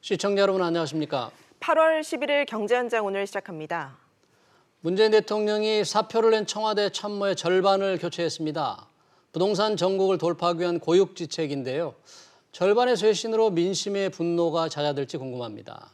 시청자 여러분 안녕하십니까? 8월 11일 경제현장 오늘 시작합니다. 문재인 대통령이 사표를 낸 청와대 참모의 절반을 교체했습니다. 부동산 전국을 돌파하기 위한 고육지책인데요. 절반의 쇄신으로 민심의 분노가 잦아들지 궁금합니다.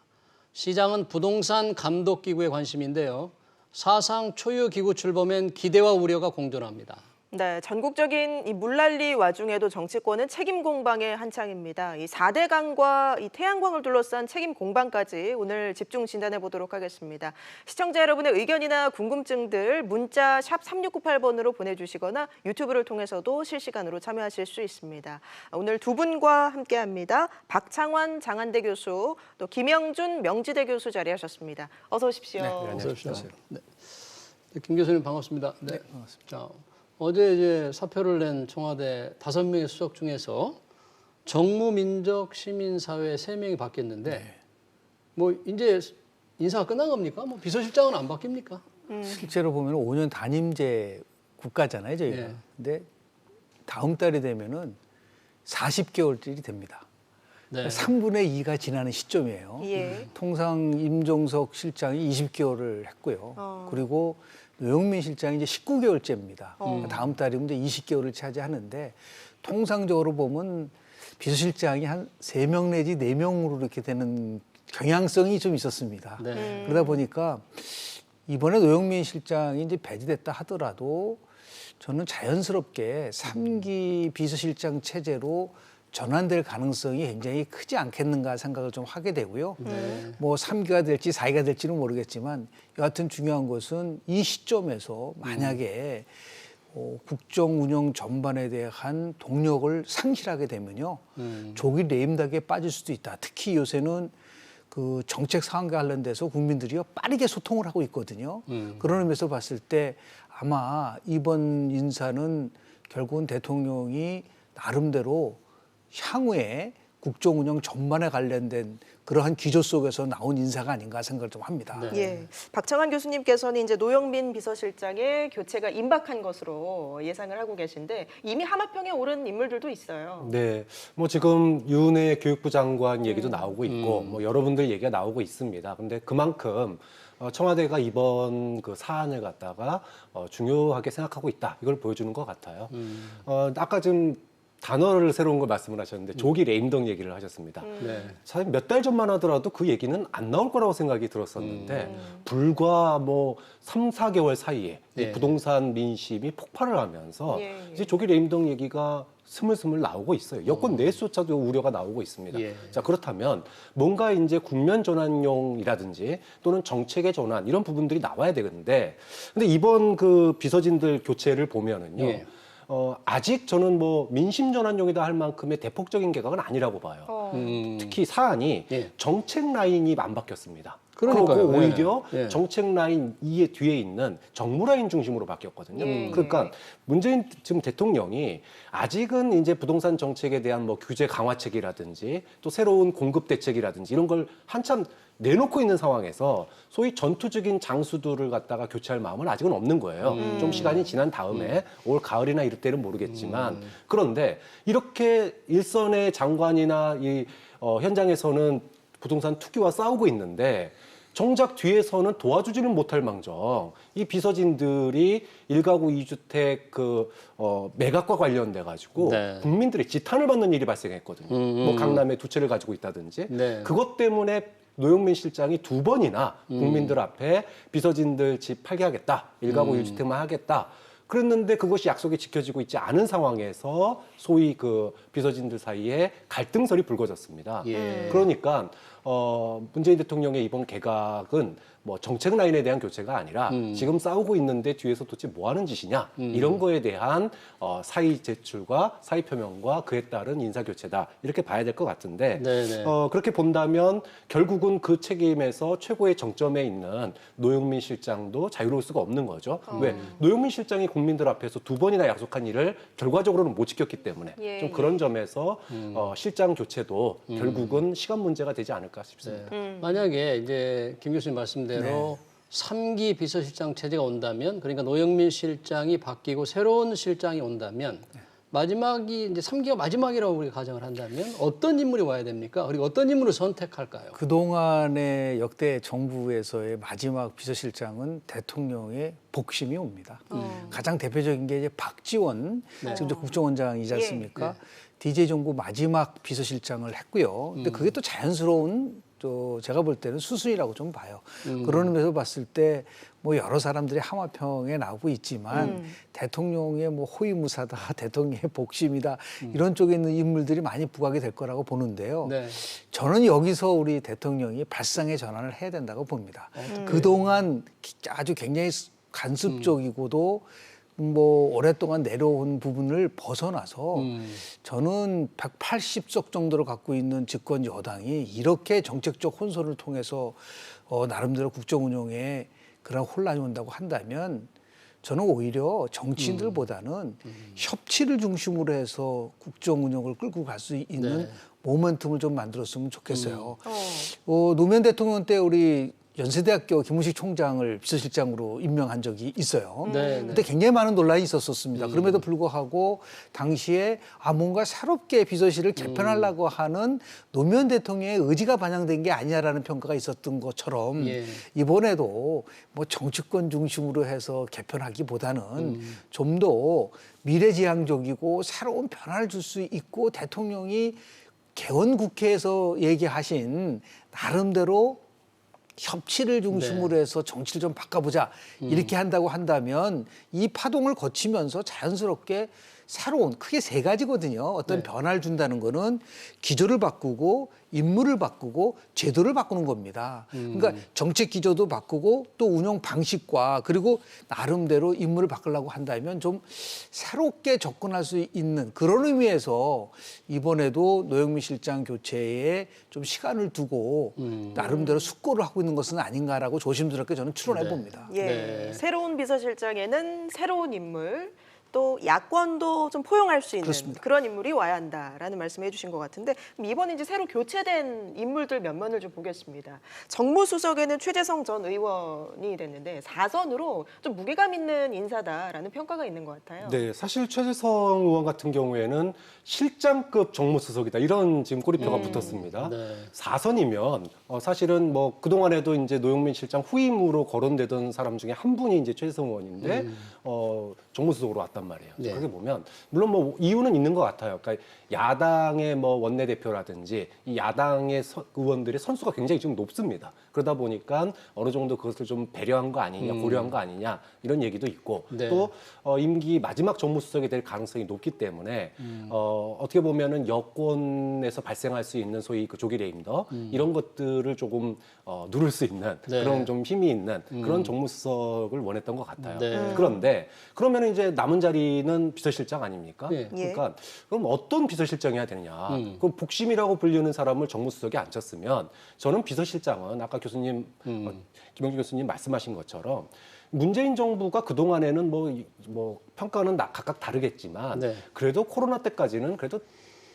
시장은 부동산 감독기구에 관심인데요. 사상 초유 기구 출범엔 기대와 우려가 공존합니다. 네, 전국적인 이 물난리 와중에도 정치권은 책임 공방에 한창입니다. 이 4대 강과 이 태양광을 둘러싼 책임 공방까지 오늘 집중 진단해 보도록 하겠습니다. 시청자 여러분의 의견이나 궁금증들 문자 샵 3698번으로 보내주시거나 유튜브를 통해서도 실시간으로 참여하실 수 있습니다. 오늘 두 분과 함께합니다. 박창환 장한대 교수, 또 김영준 명지대 교수 자리하셨습니다. 어서 오십시오. 네, 어서 오십시오. 네. 김 교수님 반갑습니다. 네, 반갑습니다. 자, 어제 이제 사표를 낸 청와대 5명의 수석 중에서 정무민적 시민사회 3명이 바뀌었는데 뭐 이제 인사가 끝난 겁니까? 뭐 비서실장은 안 바뀝니까? 실제로 보면 5년 단임제 국가잖아요, 저희가. 네. 근데 다음 달이 되면은 40개월쯤이 됩니다. 네. 3분의 2가 지나는 시점이에요. 예. 통상 임종석 실장이 20개월을 했고요. 그리고 노영민 실장이 이제 19개월째입니다. 다음 달이면 이제 20개월을 차지하는데 통상적으로 보면 비서실장이 한 3명 내지 4명으로 이렇게 되는 경향성이 좀 있었습니다. 네. 그러다 보니까 이번에 노영민 실장이 이제 배제됐다 하더라도 저는 자연스럽게 3기 비서실장 체제로 전환될 가능성이 굉장히 크지 않겠는가 생각을 좀 하게 되고요. 뭐 3기가 될지 4기가 될지는 모르겠지만 여하튼 중요한 것은 이 시점에서 만약에 국정 운영 전반에 대한 동력을 상실하게 되면요. 조기 레임덕에 빠질 수도 있다. 특히 요새는 그 정책 사항과 관련돼서 국민들이요 빠르게 소통을 하고 있거든요. 그런 의미에서 봤을 때 아마 이번 인사는 결국은 대통령이 나름대로 향후에 국정 운영 전반에 관련된 그러한 기조 속에서 나온 인사가 아닌가 생각을 좀 합니다. 네. 예, 박창환 교수님께서는 이제 노영민 비서실장의 교체가 임박한 것으로 예상을 하고 계신데 이미 하마평에 오른 인물들도 있어요. 네, 뭐 지금 윤해 교육부 장관 얘기도 나오고 있고, 뭐 여러분들 얘기가 나오고 있습니다. 근데 그만큼 청와대가 이번 그 사안을 갖다가 중요하게 생각하고 있다. 이걸 보여주는 것 같아요. 아까 좀 단어를 새로운 걸 말씀을 하셨는데 조기 레임덕 얘기를 하셨습니다. 네. 사실 몇 달 전만 하더라도 그 얘기는 안 나올 거라고 생각이 들었었는데 불과 뭐 3, 4개월 사이에 이 예. 부동산 민심이 폭발을 하면서 예. 이제 조기 레임덕 얘기가 스물스물 나오고 있어요. 여권 내수조차도 우려가 나오고 있습니다. 예. 자, 그렇다면 뭔가 이제 국면 전환용이라든지 또는 정책의 전환 이런 부분들이 나와야 되는데 근데 이번 그 비서진들 교체를 보면은요. 예. 아직 저는 뭐 민심 전환용이다 할 만큼의 대폭적인 개각은 아니라고 봐요. 특히 사안이 예. 정책 라인이 안 바뀌었습니다. 그러니까요. 그리고 오히려 예. 정책 라인 이에 뒤에 있는 정무 라인 중심으로 바뀌었거든요. 예. 그러니까 문재인 지금 대통령이 아직은 이제 부동산 정책에 대한 뭐 규제 강화책이라든지 또 새로운 공급 대책이라든지 이런 걸 한참 내놓고 있는 상황에서 소위 전투적인 장수들을 갖다가 교체할 마음은 아직은 없는 거예요. 좀 시간이 지난 다음에 올 가을이나 이럴 때는 모르겠지만 그런데 이렇게 일선의 장관이나 이 현장에서는 부동산 투기와 싸우고 있는데 정작 뒤에서는 도와주지는 못할 망정 이 비서진들이 1가구 2주택 그 매각과 관련돼 가지고 네. 국민들의 지탄을 받는 일이 발생했거든요. 뭐 강남에 2채를 가지고 있다든지 네. 그것 때문에 노영민 실장이 2번이나 국민들 앞에 비서진들 집 팔게 하겠다. 1가구 1주택만 하겠다. 그랬는데 그것이 약속이 지켜지고 있지 않은 상황에서 소위 그 비서진들 사이에 갈등설이 불거졌습니다. 예. 그러니까 문재인 대통령의 이번 개각은 뭐 정책 라인에 대한 교체가 아니라 지금 싸우고 있는데 뒤에서 도대체 뭐 하는 짓이냐 이런 거에 대한 사의 제출과 사의 표명과 그에 따른 인사 교체다 이렇게 봐야 될 것 같은데 네네. 그렇게 본다면 결국은 그 책임에서 최고의 정점에 있는 노영민 실장도 자유로울 수가 없는 거죠. 왜 노영민 실장이 국민들 앞에서 2번이나 약속한 일을 결과적으로는 못 지켰기 때문에 예, 좀 그런 점에서 실장 교체도 결국은 시간 문제가 되지 않을까 싶습니다. 만약에 이제 김 교수님 말씀대로 3기 비서실장 체제가 온다면 그러니까 노영민 실장이 바뀌고 새로운 실장이 온다면 마지막이 이제 3기가 마지막이라고 우리가 가정을 한다면 어떤 인물이 와야 됩니까? 그리고 어떤 인물을 선택할까요? 그동안의 역대 정부에서의 마지막 비서실장은 대통령의 복심이 옵니다. 가장 대표적인 게 이제 박지원 지금 이제 국정원장이지 않습니까? DJ 정부 마지막 비서실장을 했고요. 근데 그게 또 자연스러운 또 제가 볼 때는 수순이라고 좀 봐요. 그런 의미에서 봤을 때 뭐 여러 사람들이 하마평에 나오고 있지만 대통령의 뭐 호위무사다, 대통령의 복심이다 이런 쪽에 있는 인물들이 많이 부각이 될 거라고 보는데요. 네. 저는 여기서 우리 대통령이 발상의 전환을 해야 된다고 봅니다. 그동안 아주 굉장히 간습적이고도 뭐 오랫동안 내려온 부분을 벗어나서 저는 180석 정도를 갖고 있는 집권 여당이 이렇게 정책적 혼선을 통해서 나름대로 국정 운영에 그런 혼란이 온다고 한다면 저는 오히려 정치인들보다는 협치를 중심으로 해서 국정 운영을 끌고 갈 수 있는 모멘텀을 좀 만들었으면 좋겠어요. 노무현 대통령 때 우리 연세대학교 김은식 총장을 비서실장으로 임명한 적이 있어요. 그때 굉장히 많은 논란이 있었습니다. 그럼에도 불구하고 당시에 뭔가 새롭게 비서실을 개편하려고 하는 노무현 대통령의 의지가 반영된 게 아니냐라는 평가가 있었던 것처럼 이번에도 뭐 정치권 중심으로 해서 개편하기보다는 좀 더 미래지향적이고 새로운 변화를 줄 수 있고 대통령이 개원국회에서 얘기하신 나름대로 협치를 중심으로 해서 정치를 좀 바꿔보자 이렇게 한다고 한다면 이 파동을 거치면서 자연스럽게 새로운 크게 세 가지거든요. 어떤 변화를 준다는 거는 기조를 바꾸고 인물을 바꾸고 제도를 바꾸는 겁니다. 그러니까 정책 기조도 바꾸고 또 운영 방식과 그리고 나름대로 인물을 바꾸려고 한다면 좀 새롭게 접근할 수 있는 그런 의미에서 이번에도 노영민 실장 교체에 좀 시간을 두고 나름대로 숙고를 하고 있는 것은 아닌가라고 조심스럽게 저는 추론해 봅니다. 새로운 비서실장에는 새로운 인물, 또 야권도 좀 포용할 수 있는 그렇습니다. 그런 인물이 와야 한다라는 말씀을 해주신 것 같은데 그럼 이번에 이제 새로 교체된 인물들 몇 면을 좀 보겠습니다. 정무수석에는 최재성 전 의원이 됐는데 4선으로 좀 무게감 있는 인사다라는 평가가 있는 것 같아요. 네, 사실 최재성 의원 같은 경우에는 실장급 정무수석이다 이런 지금 꼬리표가 붙었습니다. 4선이면 사실은 뭐 그동안에도 이제 노영민 실장 후임으로 거론되던 사람 중에 한 분이 이제 최재성 의원인데 정무수석으로 왔단 말이에요. 그렇게 보면 물론 뭐 이유는 있는 것 같아요. 그러니까 야당의 뭐 원내대표라든지 이 야당의 의원들의 선수가 굉장히 지금 높습니다. 그러다 보니까 어느 정도 그것을 좀 배려한 거 아니냐, 고려한 거 아니냐 이런 얘기도 있고 또 임기 마지막 정무수석이 될 가능성이 높기 때문에 어떻게 보면은 여권에서 발생할 수 있는 소위 그 조기 레임더 이런 것들을 조금 누를 수 있는 그런 좀 힘이 있는 그런 정무수석을 원했던 것 같아요. 그런데 그러면 이제 남은 자리는 비서실장 아닙니까? 그러니까 그럼 어떤 비서실장이어야 되느냐? 그럼 복심이라고 불리는 사람을 정무수석에 앉혔으면 저는 비서실장은 아까 교수님 김영주 교수님 말씀하신 것처럼 문재인 정부가 그 동안에는 뭐 평가는 각각 다르겠지만 그래도 코로나 때까지는 그래도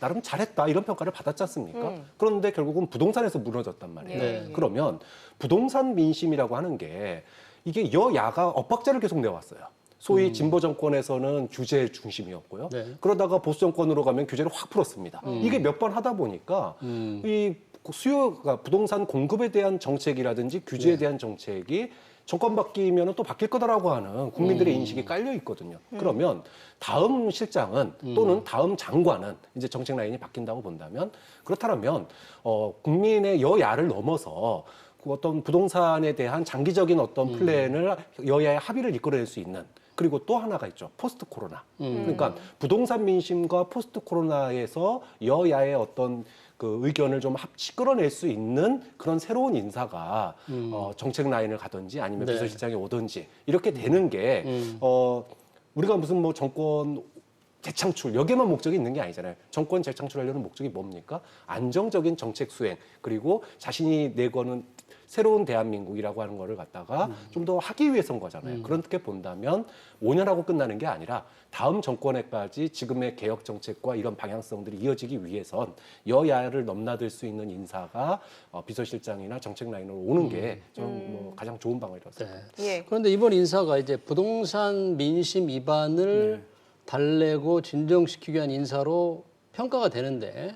나름 잘했다 이런 평가를 받았지 않습니까? 그런데 결국은 부동산에서 무너졌단 말이에요. 그러면 부동산 민심이라고 하는 게 이게 여야가 엇박자를 계속 내왔어요. 소위 진보 정권에서는 규제 중심이었고요. 그러다가 보수 정권으로 가면 규제를 확 풀었습니다. 이게 몇 번 하다 보니까 이 수요가 부동산 공급에 대한 정책이라든지 규제에 대한 정책이 정권 바뀌면 또 바뀔 거다라고 하는 국민들의 인식이 깔려 있거든요. 그러면 다음 실장은 또는 다음 장관은 이제 정책 라인이 바뀐다고 본다면 그렇다면 국민의 여야를 넘어서 그 어떤 부동산에 대한 장기적인 어떤 플랜을 여야의 합의를 이끌어낼 수 있는 그리고 또 하나가 있죠. 포스트 코로나. 그러니까 부동산 민심과 포스트 코로나에서 여야의 어떤 그 의견을 좀 끌어낼 수 있는 그런 새로운 인사가 정책 라인을 가든지 아니면 비서실장에 오든지 이렇게 되는 게 우리가 무슨 뭐 정권 재창출 여기에만 목적이 있는 게 아니잖아요. 정권 재창출하려는 목적이 뭡니까? 안정적인 정책 수행 그리고 자신이 내거는 새로운 대한민국이라고 하는 거를 갖다가 좀 더 하기 위해서인 거잖아요. 그렇게 본다면 5년하고 끝나는 게 아니라 다음 정권에까지 지금의 개혁 정책과 이런 방향성들이 이어지기 위해선 여야를 넘나들 수 있는 인사가 비서실장이나 정책 라인으로 오는 게 저는 뭐 가장 좋은 방법이라고 생각합니다. 그런데 이번 인사가 이제 부동산 민심 위반을 달래고 진정시키기 위한 인사로 평가가 되는데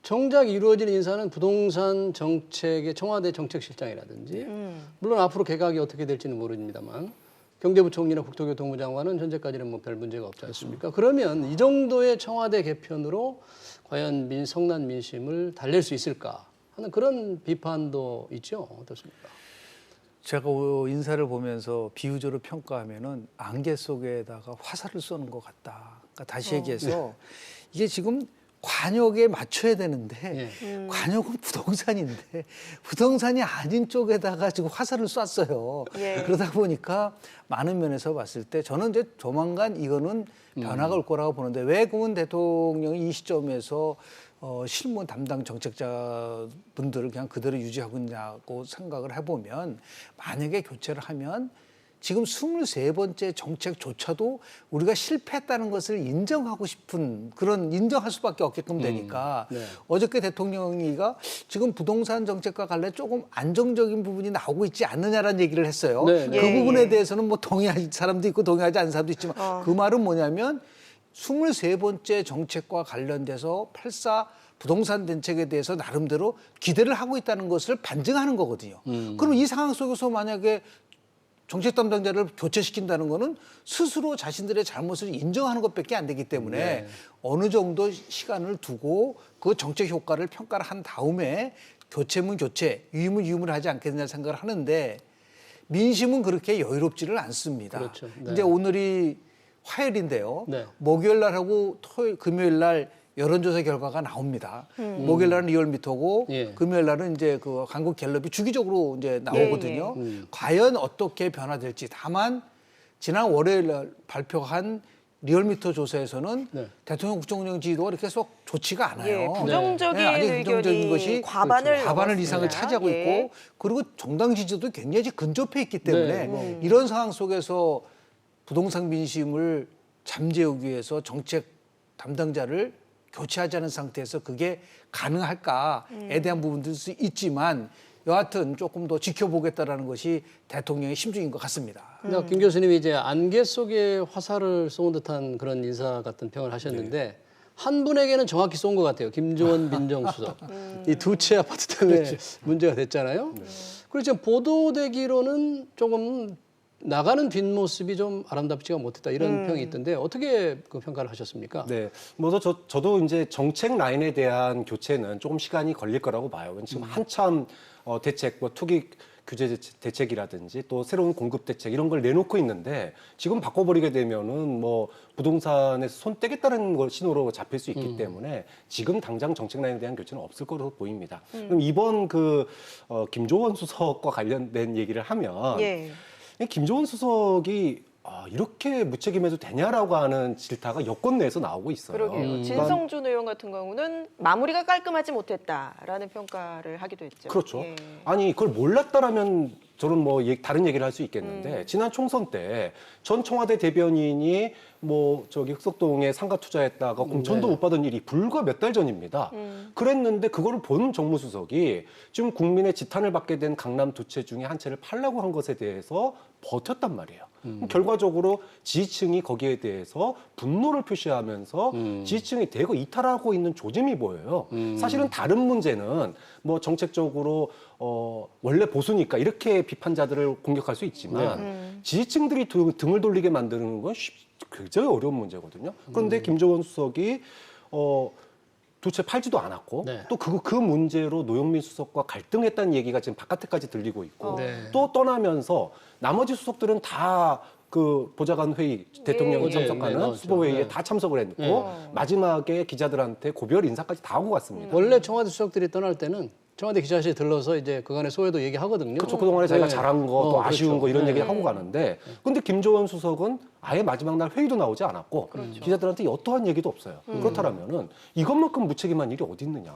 정작 이루어진 인사는 부동산 정책의 청와대 정책실장이라든지 물론 앞으로 개각이 어떻게 될지는 모릅니다만 경제부총리나 국토교통부 장관은 현재까지는 뭐 별 문제가 없지 않습니까? 그러면 이 정도의 청와대 개편으로 과연 성난 민심을 달랠 수 있을까 하는 그런 비판도 있죠. 어떻습니까? 제가 인사를 보면서 비유적으로 평가하면은 안개 속에다가 화살을 쏘는 것 같다. 그러니까 다시 얘기해서 이게 지금 관역에 맞춰야 되는데 관역은 부동산인데 부동산이 아닌 쪽에다가 지금 화살을 쐈어요. 예. 그러다 보니까 많은 면에서 봤을 때 저는 이제 조만간 이거는 변화가 올 거라고 보는데 왜 그러면 대통령이 이 시점에서 실무 담당 정책자 분들을 그냥 그대로 유지하고 있냐고 생각을 해보면 만약에 교체를 하면 지금 23번째 정책조차도 우리가 실패했다는 것을 인정하고 싶은 그런 인정할 수밖에 없게끔 되니까 네. 어저께 대통령이가 지금 부동산 정책과 관련 조금 안정적인 부분이 나오고 있지 않느냐라는 얘기를 했어요. 네, 그 네. 부분에 예. 대해서는 뭐 동의할 사람도 있고 동의하지 않는 사람도 있지만 그 말은 뭐냐면 23번째 정책과 관련돼서 8사 부동산 정책에 대해서 나름대로 기대를 하고 있다는 것을 반증하는 거거든요. 그럼 이 상황 속에서 만약에 정책 담당자를 교체시킨다는 거는 스스로 자신들의 잘못을 인정하는 것밖에 안 되기 때문에 네. 어느 정도 시간을 두고 그 정책 효과를 평가를 한 다음에 교체면 교체, 유임은 유임을 하지 않겠느냐 생각을 하는데 민심은 그렇게 여유롭지를 않습니다. 그렇죠. 네. 이제 오늘이 화요일인데요. 네. 목요일 날하고 금요일 날 여론조사 결과가 나옵니다. 목요일 날은 리얼미터고 예. 금요일 날은 이제 그 한국 갤럽이 주기적으로 이제 나오거든요. 과연 어떻게 변화될지. 다만 지난 월요일 날 발표한 리얼미터 조사에서는 네. 대통령 국정운영 지지도가 이렇게 속 좋지가 않아요. 예, 부정적인 아주 의견이 부정적인 것이 과반을 과반을 이상을 넘었습니다. 차지하고 예. 있고 그리고 정당 지지도 굉장히 근접해 있기 때문에 네. 이런 상황 속에서 부동산 민심을 잠재우기 위해서 정책 담당자를 교체하지 않은 상태에서 그게 가능할까에 대한 부분도 있지만 여하튼 조금 더 지켜보겠다라는 것이 대통령의 심중인 것 같습니다. 근데 김 교수님이 이제 안개 속에 화살을 쏜 듯한 그런 인사 같은 평을 하셨는데 한 분에게는 정확히 쏜 것 같아요. 김조원 민정수석. 이 두 채 아파트 때문에 문제가 됐잖아요. 그리고 지금 보도되기로는 조금 나가는 뒷모습이 좀 아름답지가 못했다 이런 평이 있던데 어떻게 그 평가를 하셨습니까? 네, 뭐 저도 이제 정책 라인에 대한 교체는 조금 시간이 걸릴 거라고 봐요. 지금 한참 대책, 뭐 투기 규제 대책이라든지 또 새로운 공급 대책 이런 걸 내놓고 있는데 지금 바꿔버리게 되면은 뭐 부동산에서 손 떼겠다는 걸 신호로 잡힐 수 있기 때문에 지금 당장 정책 라인에 대한 교체는 없을 거로 보입니다. 그럼 이번 김조원 수석과 관련된 얘기를 하면. 예. 김조원 수석이 이렇게 무책임해도 되냐라고 하는 질타가 여권 내에서 나오고 있어요. 그러게요. 진성준 의원 같은 경우는 마무리가 깔끔하지 못했다라는 평가를 하기도 했죠. 그렇죠. 예. 아니 그걸 몰랐다라면 저는 뭐 다른 얘기를 할 수 있겠는데 지난 총선 때 전 청와대 대변인이 뭐 저기 흑석동에 상가 투자했다가 공천도 못 받은 일이 불과 몇 달 전입니다. 그랬는데 그거를 본 정무수석이 지금 국민의 지탄을 받게 된 강남 두 채 중에 한 채를 팔라고 한 것에 대해서 버텼단 말이에요. 결과적으로 지지층이 거기에 대해서 분노를 표시하면서 지지층이 대거 이탈하고 있는 조짐이 보여요. 사실은 다른 문제는 뭐 정책적으로 원래 보수니까 이렇게 비판자들을 공격할 수 있지만 지지층들이 등을 돌리게 만드는 건 굉장히 어려운 문제거든요. 그런데 김조원 수석이 두 채 팔지도 않았고 네. 또 그 문제로 노영민 수석과 갈등했다는 얘기가 지금 바깥에까지 들리고 있고 네. 또 떠나면서 나머지 수석들은 다 그 보좌관 회의 대통령이 예, 참석하는 네, 수보 회의에 네. 다 참석을 했고 마지막에 기자들한테 고별 인사까지 다 하고 갔습니다. 원래 청와대 수석들이 떠날 때는 청와대 기자실에 들러서 이제 그간의 소회도 얘기하거든요. 그렇죠. 그동안에 자기가 잘한 거, 또 아쉬운 그렇죠. 거 이런 네. 얘기 하고 가는데 근데 김조원 수석은 아예 마지막 날 회의도 나오지 않았고 기자들한테 어떠한 얘기도 없어요. 그렇다면은 이것만큼 무책임한 일이 어디 있느냐.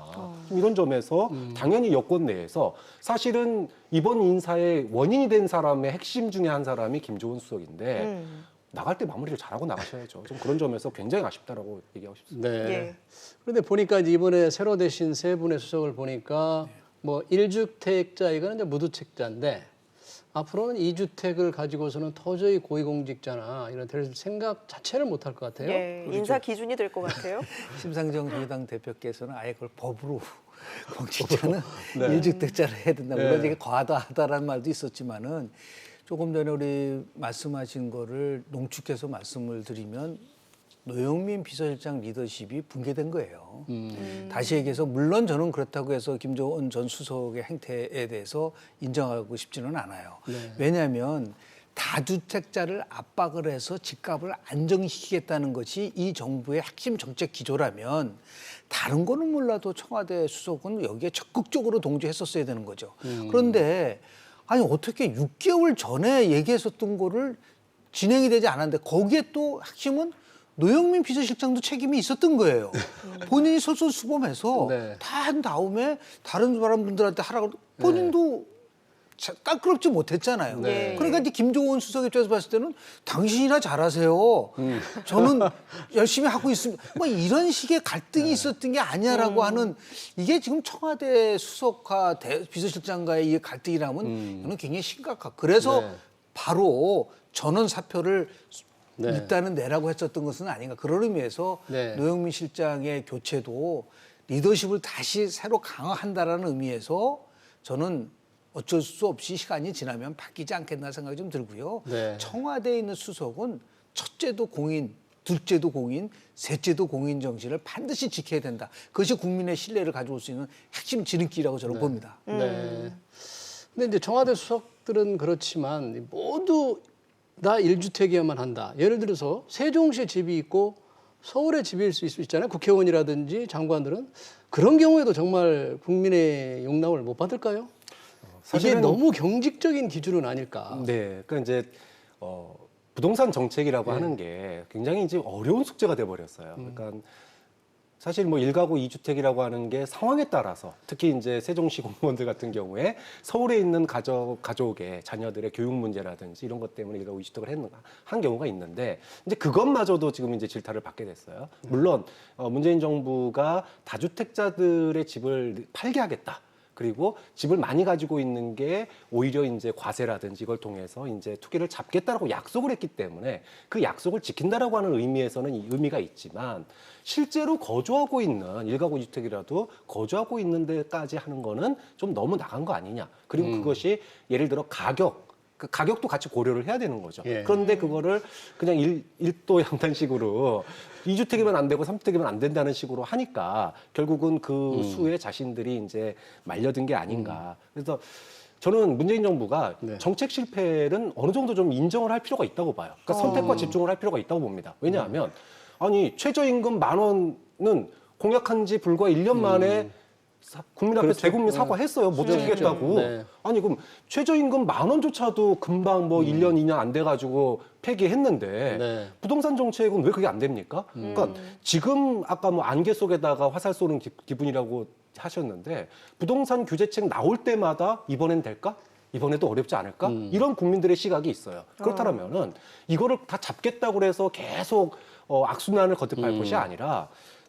좀 이런 점에서 당연히 여권 내에서 사실은 이번 인사의 원인이 된 사람의 핵심 중에 한 사람이 김조원 수석인데 나갈 때 마무리를 잘하고 나가셔야죠. 좀 그런 점에서 굉장히 아쉽다라고 얘기하고 싶습니다. 네. 예. 그런데 보니까 이제 이번에 새로 되신 세 분의 수석을 보니까 뭐 1주택자 이거는 이제 무주택자인데 앞으로는 2주택을 가지고서는 도저히 고위공직자나 이런 될 생각 자체를 못할 것 같아요. 예, 인사 기준이 될 것 같아요. 심상정 정의당 대표께서는 아예 그걸 법으로 공직자는 네. 1주택자를 해야 된다. 물론 네. 이게 과다하다라는 말도 있었지만은 조금 전에 우리 말씀하신 거를 농축해서 말씀을 드리면 노영민 비서실장 리더십이 붕괴된 거예요. 다시 얘기해서 물론 저는 그렇다고 해서 김정은 전 수석의 행태에 대해서 인정하고 싶지는 않아요. 왜냐하면 다주택자를 압박을 해서 집값을 안정시키겠다는 것이 이 정부의 핵심 정책 기조라면 다른 거는 몰라도 청와대 수석은 여기에 적극적으로 동조했었어야 되는 거죠. 그런데 아니 어떻게 6개월 전에 얘기했었던 거를 진행이 되지 않았는데 거기에 또 핵심은 노영민 비서실장도 책임이 있었던 거예요. 본인이 솔선수범해서 네. 다 한 다음에 다른 사람들한테 하라고 본인도 깔끄럽지 못했잖아요. 네. 그러니까 이제 김종원 수석 입장에서 봤을 때는 당신이나 잘하세요. 저는 열심히 하고 있습니다. 뭐 이런 식의 갈등이 있었던 게 아니야라고 하는 이게 지금 청와대 수석과 비서실장과의 이 갈등이라면 저는 굉장히 심각하고 그래서 네. 바로 전원 사표를 네. 일단은 내라고 했었던 것은 아닌가. 그런 의미에서 네. 노영민 실장의 교체도 리더십을 다시 새로 강화한다라는 의미에서 저는 어쩔 수 없이 시간이 지나면 바뀌지 않겠나 생각이 좀 들고요. 네. 청와대에 있는 수석은 첫째도 공인, 둘째도 공인, 셋째도 공인 정신을 반드시 지켜야 된다. 그것이 국민의 신뢰를 가져올 수 있는 핵심 지름길이라고 저는 봅니다. 네. 근데 이제 청와대 수석들은 그렇지만 모두 다 1주택이어야만 한다. 예를 들어서 세종시에 집이 있고 서울에 집일 수 있잖아요. 국회의원이라든지 장관들은 그런 경우에도 정말 국민의 용납을 못 받을까요? 이게 사실은- 너무 경직적인 기준은 아닐까. 네, 그러니까 이제 부동산 정책이라고 네. 하는 게 굉장히 이제 어려운 숙제가 돼 버렸어요. 그러니까 사실 뭐 1가구 2주택이라고 하는 게 상황에 따라서 특히 이제 세종시 공무원들 같은 경우에 서울에 있는 가족의 자녀들의 교육 문제라든지 이런 것 때문에 1가구 2주택을 한 경우가 있는데 이제 그것마저도 지금 이제 질타를 받게 됐어요. 물론 문재인 정부가 다주택자들의 집을 팔게 하겠다. 그리고 집을 많이 가지고 있는 게 오히려 이제 과세라든지 이걸 통해서 이제 투기를 잡겠다라고 약속을 했기 때문에 그 약속을 지킨다라고 하는 의미에서는 의미가 있지만 실제로 거주하고 있는 1가구 2주택이라도 거주하고 있는 데까지 하는 거는 좀 너무 나간 거 아니냐. 그리고 그것이 예를 들어 그 가격도 같이 고려를 해야 되는 거죠. 예. 그런데 그거를 그냥 일도 양단식으로 2주택이면 안 되고 3주택이면 안 된다는 식으로 하니까 결국은 그 수에 자신들이 이제 말려든 게 아닌가. 그래서 저는 문재인 정부가 네. 정책 실패는 어느 정도 좀 인정을 할 필요가 있다고 봐요. 그러니까 선택과 집중을 할 필요가 있다고 봅니다. 왜냐하면 아니 최저임금 10,000원은 공약한 지 불과 1년 만에 국민 앞에서 그렇죠. 대국민 사과했어요. 못 지키겠다고. 네. 아니 그럼 최저임금 10,000원조차도 금방 뭐 1년, 2년 안 돼가지고 폐기했는데 네. 부동산 정책은 왜 그게 안 됩니까? 그러니까 지금 아까 뭐 안개 속에다가 화살 쏘는 기분이라고 하셨는데 부동산 규제책 나올 때마다 이번엔 될까? 이번에도 어렵지 않을까? 이런 국민들의 시각이 있어요. 그렇다면은 이거를 다 잡겠다고 해서 계속 악순환을 거듭할 것이 아니라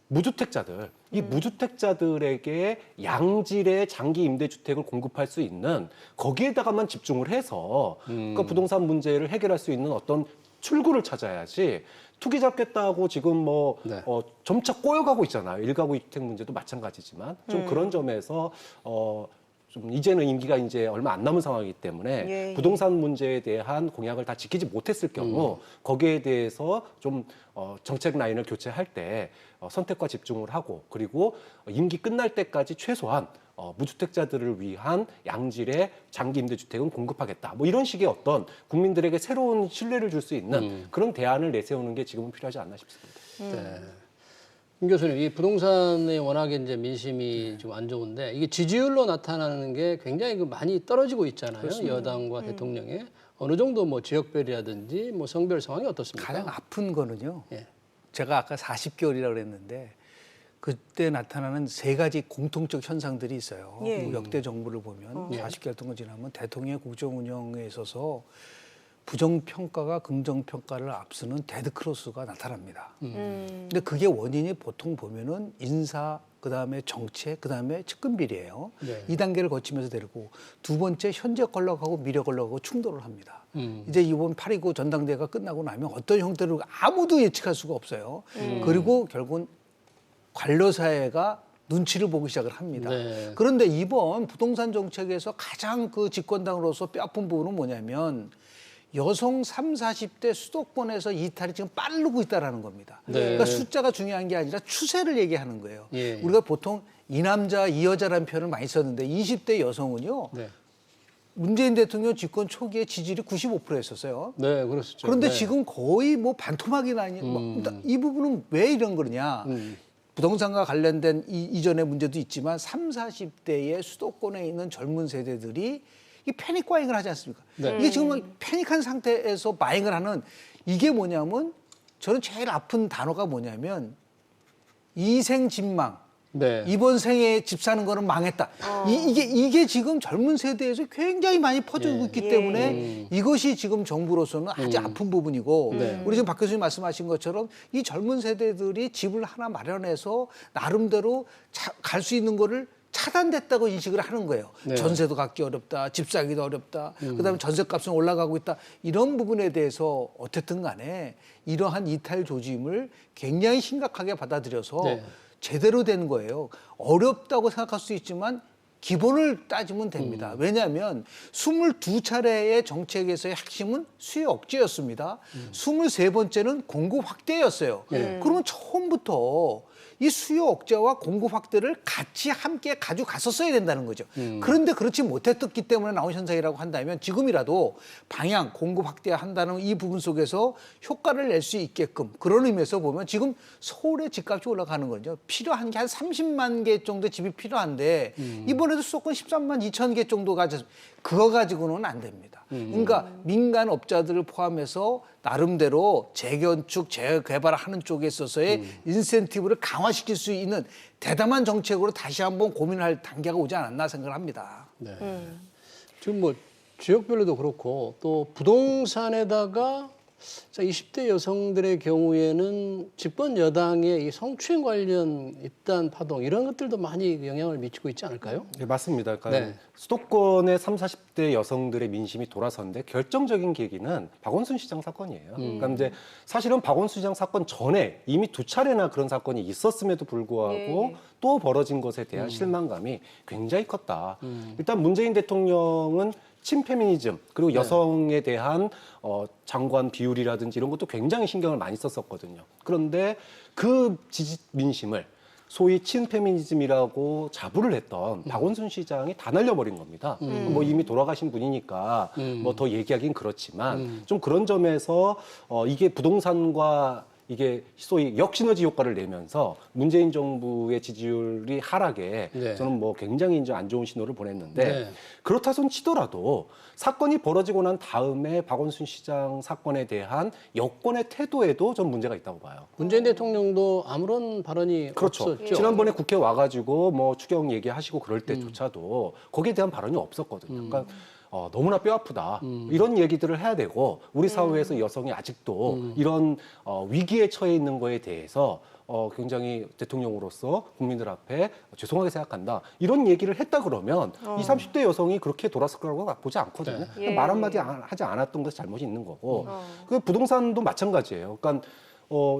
무주택자들, 이 무주택자들에게 양질의 장기 임대주택을 공급할 수 있는 거기에다가만 집중을 해서 그 부동산 문제를 해결할 수 있는 어떤 출구를 찾아야지 투기 잡겠다고 지금 뭐 네. 점차 꼬여가고 있잖아요. 1가구 2주택 문제도 마찬가지지만 좀 그런 점에서 좀 이제는 임기가 이제 얼마 안 남은 상황이기 때문에 예. 부동산 문제에 대한 공약을 다 지키지 못했을 경우 거기에 대해서 좀 정책 라인을 교체할 때 선택과 집중을 하고 그리고 임기 끝날 때까지 최소한 무주택자들을 위한 양질의 장기 임대주택은 공급하겠다. 뭐 이런 식의 어떤 국민들에게 새로운 신뢰를 줄 수 있는 그런 대안을 내세우는 게 지금은 필요하지 않나 싶습니다. 네. 김 교수님, 이 부동산에 워낙에 이제 민심이 좀 안 좋은데 이게 지지율로 나타나는 게 굉장히 많이 떨어지고 있잖아요. 여당과 대통령의 어느 정도 뭐 지역별이라든지 뭐 성별 상황이 어떻습니까? 가장 아픈 거는요. 예. 제가 아까 40개월이라고 그랬는데 그때 나타나는 3가지 공통적 현상들이 있어요. 예. 역대 정부를 보면 40개월 동안 지나면 대통령의 국정 운영에 있어서 부정평가가 긍정평가를 앞서는 데드크로스가 나타납니다. 근데 그게 원인이 보통 보면은 인사, 그다음에 정책, 그다음에 측근비리예요. 네. 이 단계를 거치면서 되고 두 번째 현재 권력하고 미래 권력하고 충돌을 합니다. 이제 이번 8.29 전당대회가 끝나고 나면 어떤 형태로 아무도 예측할 수가 없어요. 그리고 결국은 관료사회가 눈치를 보기 시작을 합니다. 네. 그런데 이번 부동산 정책에서 가장 그 집권당으로서 뼈아픈 부분은 뭐냐면 여성 30, 40대 수도권에서 이탈이 지금 빠르고 있다는 겁니다. 네. 그러니까 숫자가 중요한 게 아니라 추세를 얘기하는 거예요. 예. 우리가 보통 이 남자, 이 여자라는 표현을 많이 썼는데 20대 여성은요. 네. 문재인 대통령 집권 초기에 지지율이 95%였었어요. 네, 그렇죠. 그런데 네. 지금 거의 뭐 반토막이 나니 이 부분은 왜 이런 거냐. 부동산과 관련된 이전의 문제도 있지만 30, 40대의 수도권에 있는 젊은 세대들이 이 패닉 과잉을 하지 않습니까? 네. 이게 지금 패닉한 상태에서 마잉을 하는 이게 뭐냐면 저는 제일 아픈 단어가 뭐냐면 이생진망. 네. 이번 생에 집 사는 거는 망했다. 이게 지금 젊은 세대에서 굉장히 많이 퍼지고 있기 때문에 이것이 지금 정부로서는 아주 아픈 부분이고 우리 지금 박 교수님 말씀하신 것처럼 이 젊은 세대들이 집을 하나 마련해서 나름대로 갈 수 있는 거를 차단됐다고 인식을 하는 거예요. 네. 전세도 갖기 어렵다. 집 사기도 어렵다. 그다음에 전세값은 올라가고 있다. 이런 부분에 대해서 어쨌든 간에 이러한 이탈 조짐을 굉장히 심각하게 받아들여서 네. 제대로 된 거예요. 어렵다고 생각할 수 있지만 기본을 따지면 됩니다. 왜냐하면 22차례의 정책에서의 핵심은 수요 억제였습니다. 23번째는 공급 확대였어요. 그러면 처음부터 이 수요 억제와 공급 확대를 같이 함께 가져갔었어야 된다는 거죠. 그런데 그렇지 못했기 때문에 나온 현상이라고 한다면 지금이라도 방향, 공급 확대한다는 이 부분 속에서 효과를 낼 수 있게끔 그런 의미에서 보면 지금 서울의 집값이 올라가는 거죠. 필요한 게 한 30만 개 정도 집이 필요한데 이번에도 수도권 13만 2천 개 정도가 그거 가지고는 안 됩니다. 그러니까 민간 업자들을 포함해서 나름대로 재건축, 재개발하는 쪽에 있어서의 인센티브를 강화시킬 수 있는 대담한 정책으로 다시 한번 고민할 단계가 오지 않았나 생각을 합니다. 네. 지금 뭐 지역별로도 그렇고 또 부동산에다가 20대 여성들의 경우에는 집권 여당의 이 성추행 관련 입단 파동 이런 것들도 많이 영향을 미치고 있지 않을까요? 네, 맞습니다. 그러니까 네. 수도권의 30, 40대 여성들의 민심이 돌아섰는데 결정적인 계기는 박원순 시장 사건이에요. 그러니까 이제 사실은 박원순 시장 사건 전에 이미 2차례나 그런 사건이 있었음에도 불구하고 또 벌어진 것에 대한 실망감이 굉장히 컸다. 일단 문재인 대통령은 친페미니즘 그리고 여성에 대한 장관 비율이라든지 이런 것도 굉장히 신경을 많이 썼었거든요. 그런데 그 지지 민심을 소위 친페미니즘이라고 자부를 했던 박원순 시장이 다 날려버린 겁니다. 뭐 이미 돌아가신 분이니까 뭐 더 얘기하긴 그렇지만 좀 그런 점에서 이게 부동산과 이게 소위 역시너지 효과를 내면서 문재인 정부의 지지율이 하락에 네. 저는 뭐 굉장히 이제 안 좋은 신호를 보냈는데 네. 그렇다 손 치더라도 사건이 벌어지고 난 다음에 박원순 시장 사건에 대한 여권의 태도에도 좀 문제가 있다고 봐요. 문재인 대통령도 아무런 발언이 그렇죠. 없었죠. 지난번에 국회 와가지고 뭐 추경 얘기하시고 그럴 때조차도 거기에 대한 발언이 없었거든요. 그러니까 너무나 뼈 아프다. 이런 얘기들을 해야 되고 우리 사회에서 여성이 아직도 이런 위기에 처해 있는 거에 대해서 굉장히 대통령으로서 국민들 앞에 죄송하게 생각한다. 이런 얘기를 했다 그러면 20, 30대 여성이 그렇게 돌았을 거라고 보지 않거든요. 네. 말 한마디 하지 않았던 것이 잘못이 있는 거고 그 부동산도 마찬가지예요. 그러니까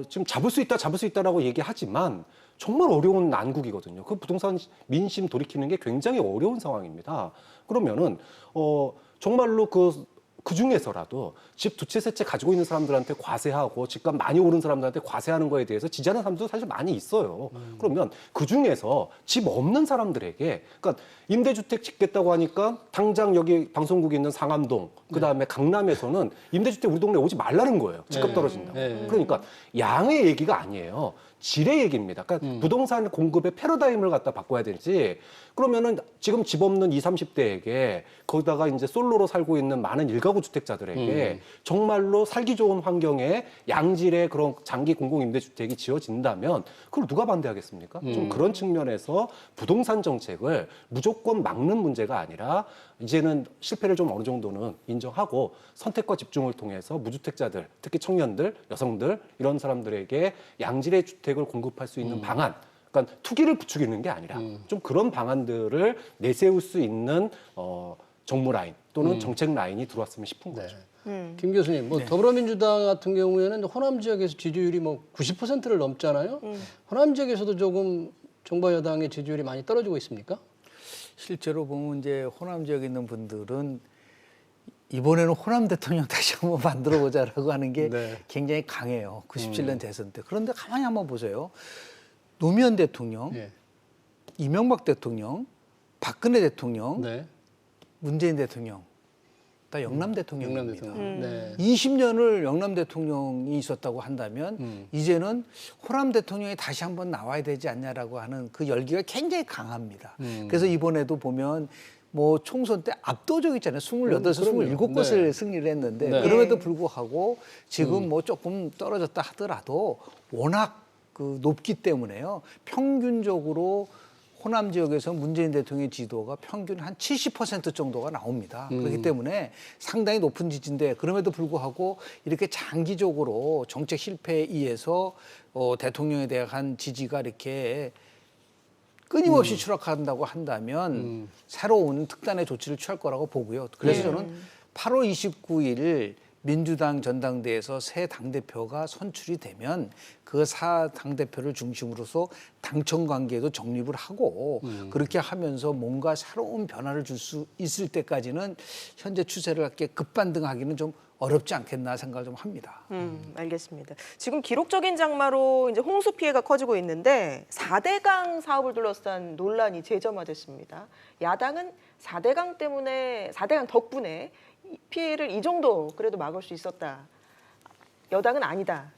지금 잡을 수 있다라고 얘기하지만 정말 어려운 난국이거든요. 그 부동산 민심 돌이키는 게 굉장히 어려운 상황입니다. 그러면은 정말로 그 중에서라도 집 두 채, 세 채 가지고 있는 사람들한테 과세하고 집값 많이 오른 사람들한테 과세하는 거에 대해서 지지하는 사람들도 사실 많이 있어요. 그러면 그 중에서 집 없는 사람들에게, 그러니까 임대주택 짓겠다고 하니까 당장 여기 방송국에 있는 상암동, 그 다음에 강남에서는 임대주택 우리 동네 오지 말라는 거예요. 집값 떨어진다고. 그러니까 양의 얘기가 아니에요. 질의 얘기입니다. 그러니까 부동산 공급의 패러다임을 갖다 바꿔야 되지. 그러면은 지금 집 없는 20, 30대에게 거기다가 이제 솔로로 살고 있는 많은 일가구 주택자들에게 정말로 살기 좋은 환경에 양질의 그런 장기 공공임대주택이 지어진다면 그걸 누가 반대하겠습니까? 좀 그런 측면에서 부동산 정책을 무조건 막는 문제가 아니라 이제는 실패를 좀 어느 정도는 인정하고 선택과 집중을 통해서 무주택자들, 특히 청년들, 여성들 이런 사람들에게 양질의 주택을 공급할 수 있는 방안, 그러니까 투기를 부추기는 게 아니라 좀 그런 방안들을 내세울 수 있는 정무 라인 또는 정책 라인이 들어왔으면 싶은 거죠. 김 교수님, 뭐 더불어민주당 같은 경우에는 호남 지역에서 지지율이 뭐 90%를 넘잖아요. 호남 지역에서도 조금 정부 여당의 지지율이 많이 떨어지고 있습니까? 실제로 보면 이제 호남 지역에 있는 분들은 이번에는 호남 대통령 다시 한번 만들어 보자라고 하는 게 네. 굉장히 강해요. 97년 대선 때. 그런데 가만히 한번 보세요. 노무현 대통령, 예. 이명박 대통령, 박근혜 대통령, 네. 문재인 대통령 다 영남 영남 대통령입니다. 대통령. 네. 20년을 영남 대통령이 있었다고 한다면 이제는 호남 대통령이 다시 한번 나와야 되지 않냐라고 하는 그 열기가 굉장히 강합니다. 그래서 이번에도 보면 뭐 총선 때 압도적이잖아요. 28, 27곳을 네. 승리를 했는데 네. 그럼에도 불구하고 지금 뭐 조금 떨어졌다 하더라도 워낙 그 높기 때문에요. 평균적으로 호남 지역에서 문재인 대통령의 지도가 평균 한 70% 정도가 나옵니다. 그렇기 때문에 상당히 높은 지지인데 그럼에도 불구하고 이렇게 장기적으로 정책 실패에 의해서 대통령에 대한 지지가 이렇게 끊임없이 추락한다고 한다면 새로운 특단의 조치를 취할 거라고 보고요. 그래서 저는 8월 29일 민주당 전당대회에서 새 당대표가 선출이 되면 그 사 당대표를 중심으로서 당청 관계도 정립을 하고 그렇게 하면서 뭔가 새로운 변화를 줄 수 있을 때까지는 현재 추세를 이렇게 급반등하기는 좀 어렵지 않겠나 생각을 좀 합니다. 알겠습니다. 지금 기록적인 장마로 이제 홍수 피해가 커지고 있는데 4대강 사업을 둘러싼 논란이 재점화됐습니다. 야당은 4대강 덕분에 피해를 이 정도 그래도 막을 수 있었다. 여당은 아니다.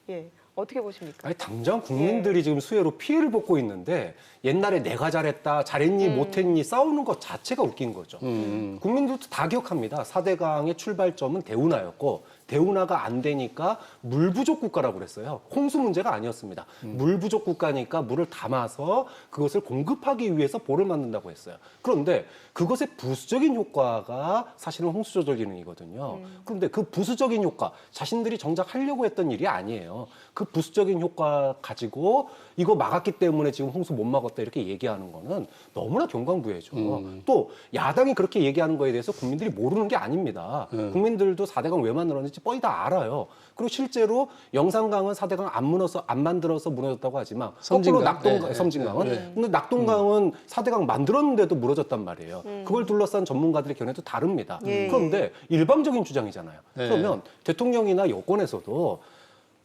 예, 어떻게 보십니까? 아니, 당장 국민들이 지금 수해로 피해를 보고 있는데 옛날에 내가 잘했다, 잘했니, 못했니 싸우는 것 자체가 웃긴 거죠. 국민들도 다 기억합니다. 4대강의 출발점은 대운하였고 대운하가 안 되니까 물 부족 국가라고 그랬어요. 홍수 문제가 아니었습니다. 물 부족 국가니까 물을 담아서 그것을 공급하기 위해서 보를 만든다고 했어요. 그런데 그것의 부수적인 효과가 사실은 홍수 조절 기능이거든요. 그런데 그 부수적인 효과, 자신들이 정작 하려고 했던 일이 아니에요. 그 부수적인 효과 가지고 이거 막았기 때문에 지금 홍수 못 막았다 이렇게 얘기하는 거는 너무나 경광부회죠. 또 야당이 그렇게 얘기하는 거에 대해서 국민들이 모르는 게 아닙니다. 국민들도 4대강 왜 만들었는지 뻔히 다 알아요. 그리고 실제로 영산강은 4대강 안 만들어서 무너졌다고 하지만 거꾸로 섬진강. 섬진강은 네. 근데 낙동강은 4대강 만들었는데도 무너졌단 말이에요. 그걸 둘러싼 전문가들의 견해도 다릅니다. 예. 그런데 일방적인 주장이잖아요. 네. 그러면 대통령이나 여권에서도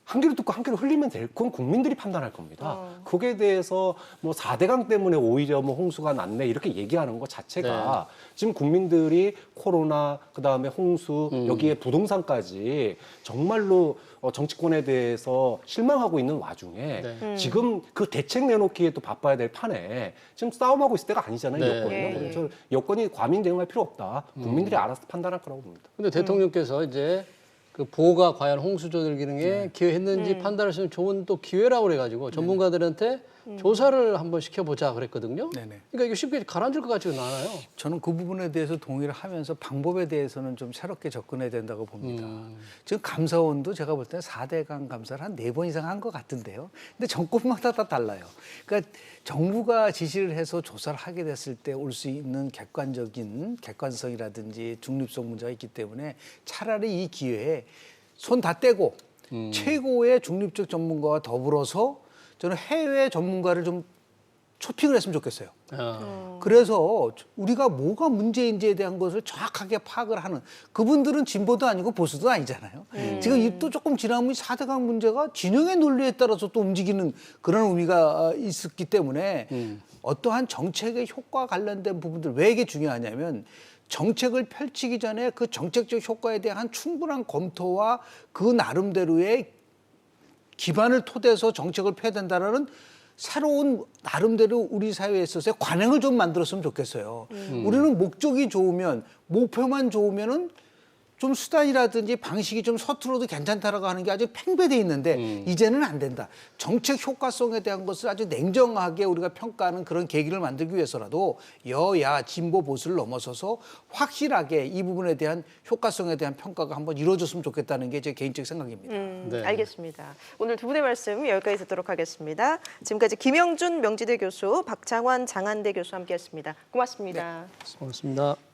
한 귀로 듣고 한 귀로 흘리면 될 건 국민들이 판단할 겁니다. 거기에 대해서 뭐 4대강 때문에 오히려 뭐 홍수가 났네 이렇게 얘기하는 것 자체가 지금 국민들이 코로나 그다음에 홍수 여기에 부동산까지 정말로 정치권에 대해서 실망하고 있는 와중에 지금 그 대책 내놓기에 또 바빠야 될 판에 지금 싸움하고 있을 때가 아니잖아요. 네. 여권이요. 예, 예. 그래서 여권이 과민 대응할 필요 없다. 국민들이 알아서 판단할 거라고 봅니다. 근데 대통령께서 이제 그 보호가 과연 홍수 조절 기능에 기여했는지 판단할 수 있는 좋은 또 기회라고 그래가지고 전문가들한테 조사를 한번 시켜보자 그랬거든요. 네네. 그러니까 이거 쉽게 가라앉을 것 같지는 않아요. 저는 그 부분에 대해서 동의를 하면서 방법에 대해서는 좀 새롭게 접근해야 된다고 봅니다. 지금 감사원도 제가 볼 때는 4대강 감사를 한 4번 이상 한 것 같은데요. 근데 정권마다 다 달라요. 그러니까 정부가 지시를 해서 조사를 하게 됐을 때 올 수 있는 객관성이라든지 중립성 문제가 있기 때문에 차라리 이 기회에 손 다 떼고 최고의 중립적 전문가와 더불어서 저는 해외 전문가를 좀 초핑을 했으면 좋겠어요. 그래서 우리가 뭐가 문제인지에 대한 것을 정확하게 파악을 하는 그분들은 진보도 아니고 보수도 아니잖아요. 지금 이 또 조금 지나면 4대강 문제가 진영의 논리에 따라서 또 움직이는 그런 의미가 있었기 때문에 어떠한 정책의 효과 관련된 부분들 왜 이게 중요하냐면 정책을 펼치기 전에 그 정책적 효과에 대한 충분한 검토와 그 나름대로의 기반을 토대해서 정책을 펴야 된다는 새로운 나름대로 우리 사회에 있어서의 관행을 좀 만들었으면 좋겠어요. 우리는 목적이 좋으면 목표만 좋으면은 좀 수단이라든지 방식이 좀 서툴어도 괜찮다라고 하는 게 아주 팽배돼 있는데 이제는 안 된다. 정책 효과성에 대한 것을 아주 냉정하게 우리가 평가하는 그런 계기를 만들기 위해서라도 여야 진보 보수를 넘어서서 확실하게 이 부분에 대한 효과성에 대한 평가가 한번 이루어졌으면 좋겠다는 게 제 개인적 생각입니다. 네. 알겠습니다. 오늘 두 분의 말씀 여기까지 듣도록 하겠습니다. 지금까지 김영준 명지대 교수, 박장환 장한대 교수 함께했습니다. 고맙습니다. 고맙습니다.